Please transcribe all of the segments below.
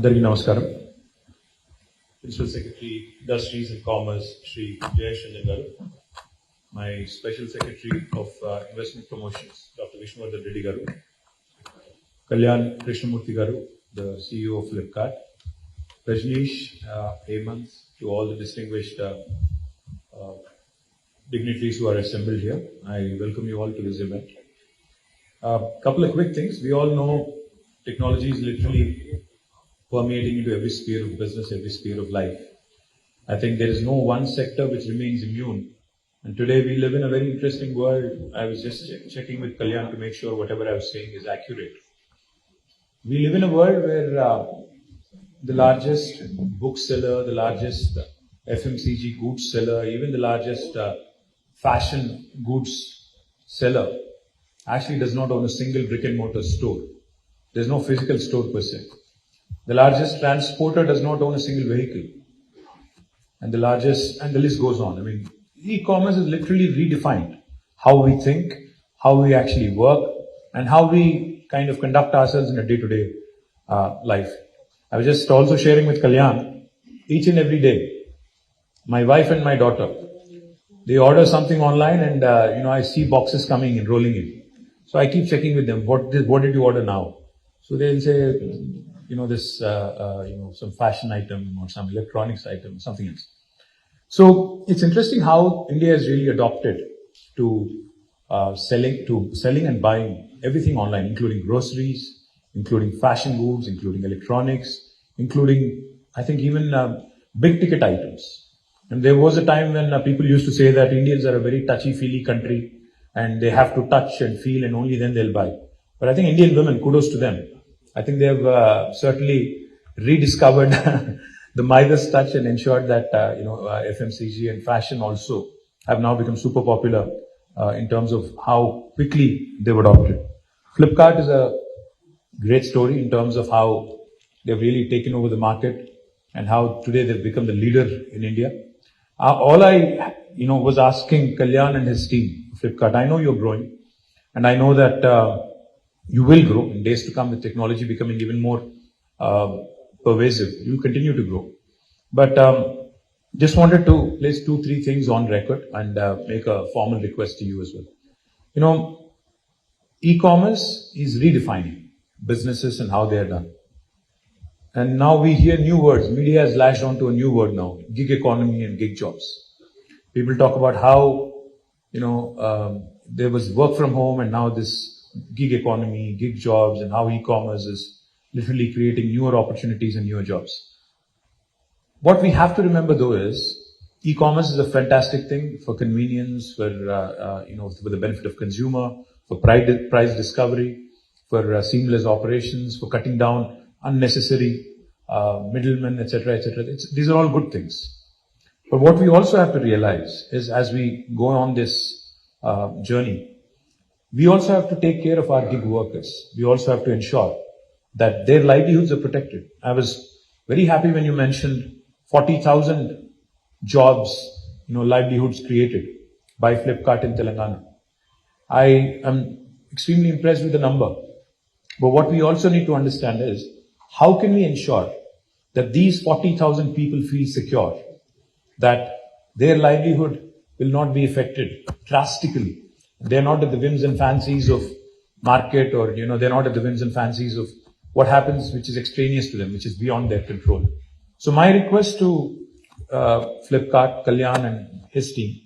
Andariki Namaskaram. Principal Secretary, Industries and Commerce, Shri Jayashanjan Garu. My Special Secretary of Investment Promotions, Dr. Vishnuvardan Reddy Garu. Kalyan Krishnamurthy Garu, the CEO of Flipkart. Rajneesh, Hemant, to all the distinguished dignitaries who are assembled here. I welcome you all to this event. Couple of quick things. We all know technology is literally permeating into every sphere of business, every sphere of life. I think there is no one sector which remains immune. And today we live in a very interesting world. I was just checking with Kalyan to make sure whatever I was saying is accurate. We live in a world where the largest bookseller, the largest FMCG goods seller, even the largest fashion goods seller actually does not own a single brick and mortar store. There's no physical store per se. The largest transporter does not own a single vehicle. And the list goes on. I mean, e-commerce is literally redefined how we think, how we actually work, and how we kind of conduct ourselves in a day-to-day life. I was just also sharing with Kalyan, each and every day, my wife and my daughter, they order something online and, I see boxes coming and rolling in. So I keep checking with them, what did you order now? So they'll say, some fashion item or some electronics item, something else. So it's interesting how India has really adopted to selling and buying everything online, including groceries, including fashion goods, including electronics, including, I think, even big ticket items. And there was a time when people used to say that Indians are a very touchy-feely country and they have to touch and feel and only then they'll buy. But I think Indian women, kudos to them. I think they have certainly rediscovered the Midas touch and ensured that, FMCG and fashion also have now become super popular in terms of how quickly they've adopted. Flipkart is a great story in terms of how they've really taken over the market and how today they've become the leader in India. All I, was asking Kalyan and his team, Flipkart, I know you're growing and I know that you will grow in days to come with technology becoming even more pervasive. You'll continue to grow. But just wanted to place 2-3 things on record and make a formal request to you as well. E-commerce is redefining businesses and how they are done. And now we hear new words. Media has latched onto a new word now, gig economy and gig jobs. People talk about how, there was work from home and now this gig economy, gig jobs, and how e-commerce is literally creating newer opportunities and newer jobs. What we have to remember though is e-commerce is a fantastic thing for convenience, for the benefit of consumer, for price discovery, for seamless operations, for cutting down unnecessary middlemen, etc., etc. These are all good things. But what we also have to realize is as we go on this journey, we also have to take care of our gig workers. We also have to ensure that their livelihoods are protected. I was very happy when you mentioned 40,000 jobs, livelihoods created by Flipkart in Telangana. I am extremely impressed with the number. But what we also need to understand is how can we ensure that these 40,000 people feel secure, that their livelihood will not be affected drastically. They're not at the whims and fancies of market or, they're not at the whims and fancies of what happens which is extraneous to them, which is beyond their control. So my request to Flipkart, Kalyan and his team,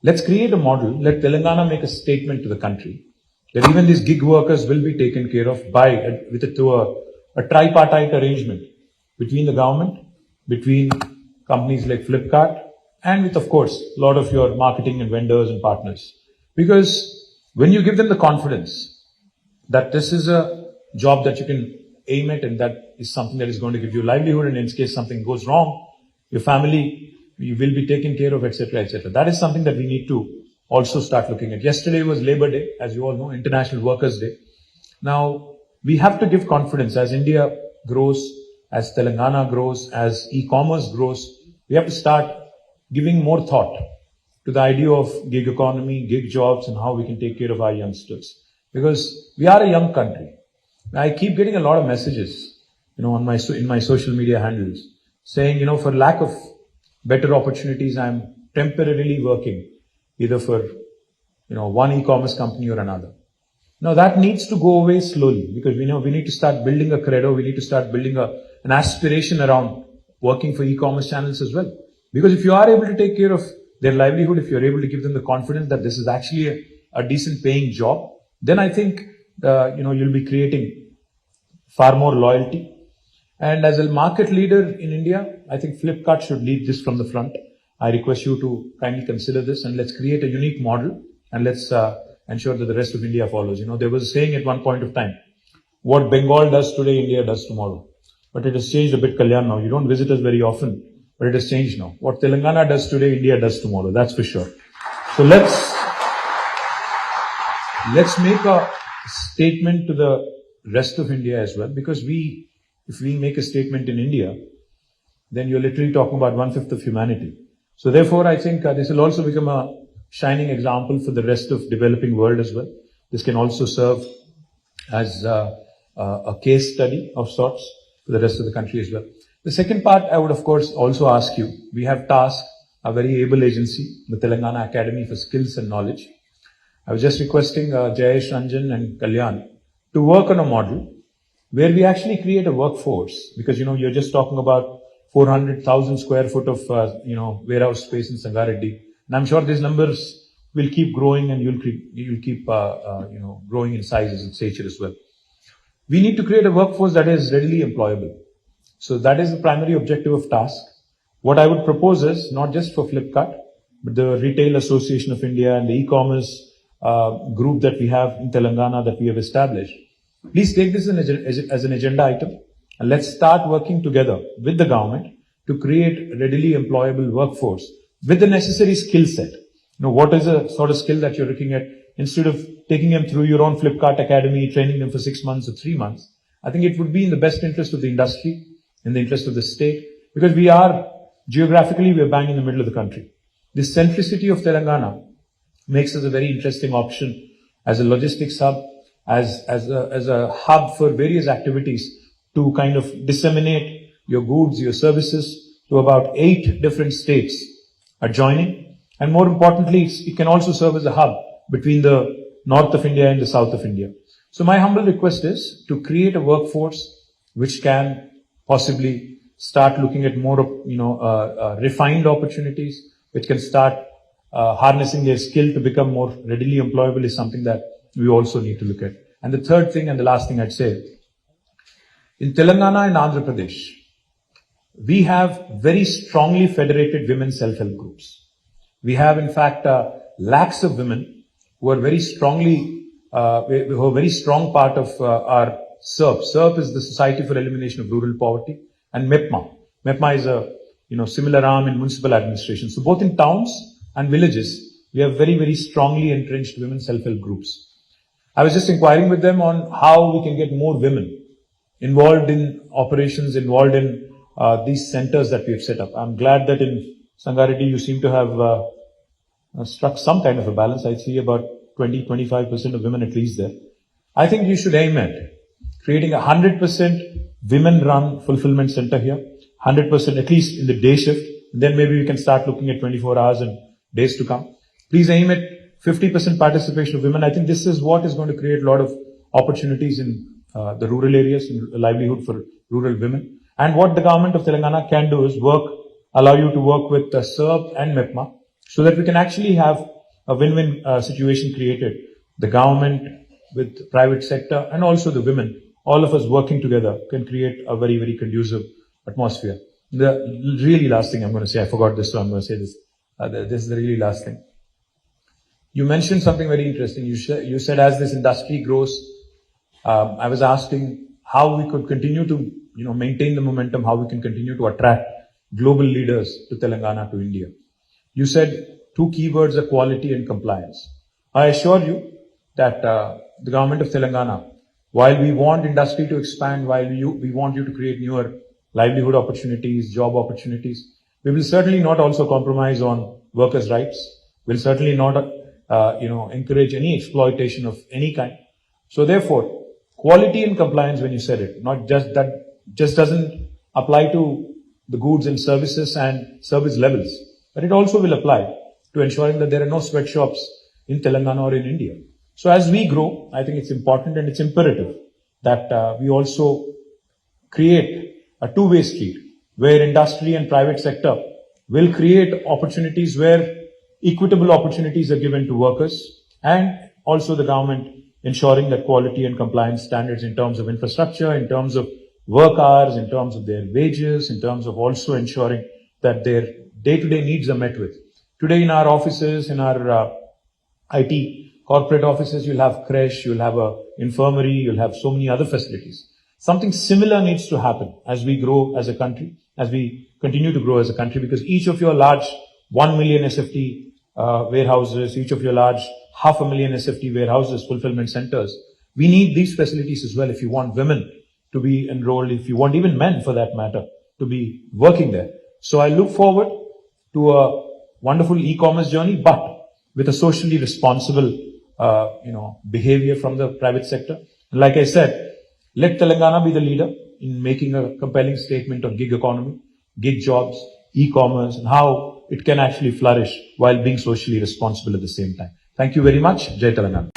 let's create a model, let Telangana make a statement to the country that even these gig workers will be taken care of through a tripartite arrangement between the government, between companies like Flipkart, and with, of course, a lot of your marketing and vendors and partners. Because when you give them the confidence that this is a job that you can aim at and that is something that is going to give you livelihood, and in case something goes wrong, your family, you will be taken care of, etc., etc. That is something that we need to also start looking at. Yesterday was Labor Day, as you all know, International Workers' Day. Now, we have to give confidence as India grows, as Telangana grows, as e-commerce grows. We have to start giving more thought to the idea of gig economy, gig jobs, and how we can take care of our youngsters. Because we are a young country. I keep getting a lot of messages on in my social media handles, saying, for lack of better opportunities, I'm temporarily working either for, one e-commerce company or another. Now that needs to go away slowly, because we need to start building a credo. We need to start building an aspiration around working for e-commerce channels as well. Because if you are able to take care of their livelihood, if you're able to give them the confidence that this is actually a decent paying job, then I think, you'll be creating far more loyalty. And as a market leader in India, I think Flipkart should lead this from the front. I request you to kindly consider this, and let's create a unique model, and let's ensure that the rest of India follows. There was a saying at one point of time, what Bengal does today, India does tomorrow. But it has changed a bit, Kalyan, now. You don't visit us very often, but it has changed now. What Telangana does today, India does tomorrow. That's for sure. So let's make a statement to the rest of India as well, because if we make a statement in India, then you're literally talking about 1/5 of humanity. So therefore, I think this will also become a shining example for the rest of developing world as well. This can also serve as a case study of sorts for the rest of the country as well. The second part, I would of course also ask you, we have tasked a very able agency, the Telangana Academy for Skills and Knowledge. I was just requesting Jayesh, Ranjan and Kalyan to work on a model where we actually create a workforce, because you're just talking about 400,000 square foot of warehouse space in Sanga Reddy, and I'm sure these numbers will keep growing, and you'll keep growing in sizes and stature as well. We need to create a workforce that is readily employable. So that is the primary objective of task. What I would propose is not just for Flipkart, but the Retail Association of India and the e-commerce group that we have in Telangana that we have established. Please take this as an agenda item, and let's start working together with the government to create a readily employable workforce with the necessary skill set. What is the sort of skill that you're looking at? Instead of taking them through your own Flipkart Academy, training them for 6 months or 3 months, I think it would be in the best interest of the industry, in the interest of the state, because we are bang in the middle of the country. The centricity of Telangana makes us a very interesting option as a logistics hub, as a hub for various activities to kind of disseminate your goods, your services to about 8 different states adjoining. And more importantly, it can also serve as a hub between the north of India and the south of India. So my humble request is to create a workforce which can possibly start looking at more refined opportunities, which can start harnessing their skill to become more readily employable, is something that we also need to look at. And the third thing and the last thing I'd say, in Telangana and Andhra Pradesh, we have very strongly federated women self-help groups. We have, in fact, lakhs of women who are very strong part of our SERP. SERP is the Society for Elimination of Rural Poverty, and MEPMA. MEPMA is a similar arm in municipal administration. So both in towns and villages, we have very, very strongly entrenched women self-help groups. I was just inquiring with them on how we can get more women involved in operations, involved in these centers that we have set up. I'm glad that in Sanga Reddy you seem to have struck some kind of a balance. I see about 20-25% of women at least there. I think you should aim at creating 100% women-run fulfillment center here, 100% at least in the day shift. Then maybe we can start looking at 24 hours and days to come. Please aim at 50% participation of women. I think this is what is going to create a lot of opportunities in the rural areas, in livelihood for rural women. And what the government of Telangana can do is allow you to work with SERP and MEPMA so that we can actually have a win-win situation created. The government with private sector and also the women, all of us working together can create a very, very conducive atmosphere. The really last thing I'm going to say, I forgot this, so I'm going to say this. This is the really last thing. You mentioned something very interesting. You said as this industry grows, I was asking how we could continue to maintain the momentum, how we can continue to attract global leaders to Telangana, to India. You said 2 keywords are quality and compliance. I assure you that the government of Telangana, while we want industry to expand, while we want you to create newer livelihood opportunities, job opportunities, we will certainly not also compromise on workers' rights. We'll certainly not encourage any exploitation of any kind. So therefore, quality and compliance, when you said it, not just that just doesn't apply to the goods and services and service levels, but it also will apply to ensuring that there are no sweatshops in Telangana or in India. So as we grow, I think it's important and it's imperative that we also create a two-way street where industry and private sector will create opportunities where equitable opportunities are given to workers, and also the government ensuring that quality and compliance standards in terms of infrastructure, in terms of work hours, in terms of their wages, in terms of also ensuring that their day-to-day needs are met with. Today in our offices, in our IT corporate offices, you'll have creche, you'll have a infirmary, you'll have so many other facilities. Something similar needs to happen as we grow as a country, as we continue to grow as a country, because each of your large 1 million SFT warehouses, each of your large 500,000 SFT warehouses, fulfillment centers, we need these facilities as well if you want women to be enrolled, if you want even men for that matter to be working there. So I look forward to a wonderful e-commerce journey, but with a socially responsible, behavior from the private sector. And like I said, let Telangana be the leader in making a compelling statement on gig economy, gig jobs, e-commerce, and how it can actually flourish while being socially responsible at the same time. Thank you very much. Jai Telangana.